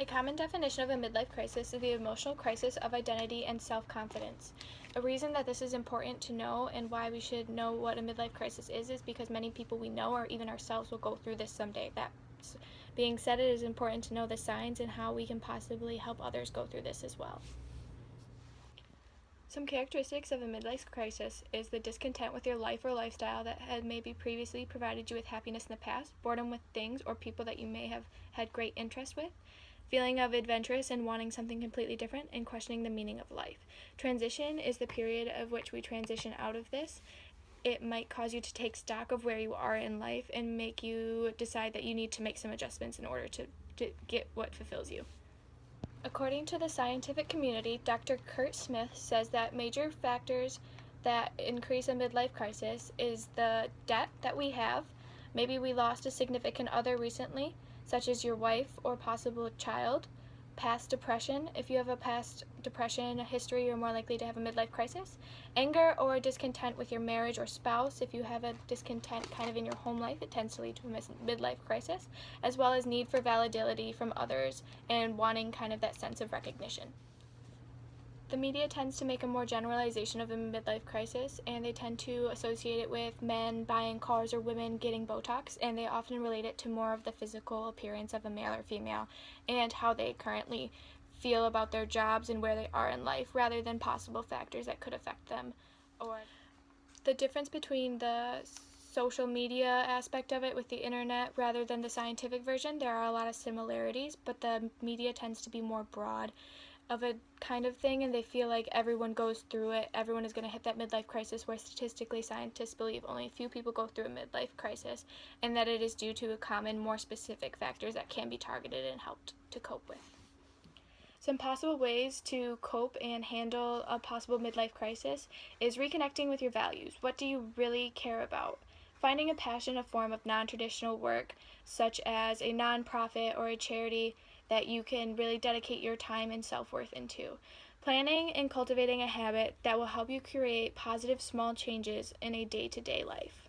A common definition of a midlife crisis is the emotional crisis of identity and self-confidence. A reason that this is important to know and why we should know what a midlife crisis is because many people we know or even ourselves will go through this someday. That being said, it is important to know the signs and how we can possibly help others go through this as well. Some characteristics of a midlife crisis is the discontent with your life or lifestyle that had maybe previously provided you with happiness in the past, boredom with things or people that you may have had great interest with, feeling of adventurous and wanting something completely different, and questioning the meaning of life. Transition is the period of which we transition out of this. It might cause you to take stock of where you are in life and make you decide that you need to make some adjustments in order to get what fulfills you. According to the scientific community, Dr. Kurt Smith says that major factors that increase a midlife crisis is the debt that we have. Maybe we lost a significant other recently, such as your wife or possible child. Past depression. If you have a past depression history, you're more likely to have a midlife crisis. Anger or discontent with your marriage or spouse. If you have a discontent kind of in your home life, it tends to lead to a midlife crisis, as well as need for validity from others and wanting kind of that sense of recognition. The media tends to make a more generalization of a midlife crisis, and they tend to associate it with men buying cars or women getting Botox, and they often relate it to more of the physical appearance of a male or female and how they currently feel about their jobs and where they are in life, rather than possible factors that could affect them. Or the difference between the social media aspect of it with the internet rather than the scientific version, there are a lot of similarities, but the media tends to be more broad of a kind of thing, and they feel like everyone goes through it. Everyone is going to hit that midlife crisis, where statistically scientists believe only a few people go through a midlife crisis, and that it is due to a common, more specific factors that can be targeted and helped to cope with. Some possible ways to cope and handle a possible midlife crisis is reconnecting with your values. What do you really care about? Finding a passion, a form of non-traditional work, such as a nonprofit or a charity that you can really dedicate your time and self-worth into. Planning and cultivating a habit that will help you create positive small changes in a day-to-day life.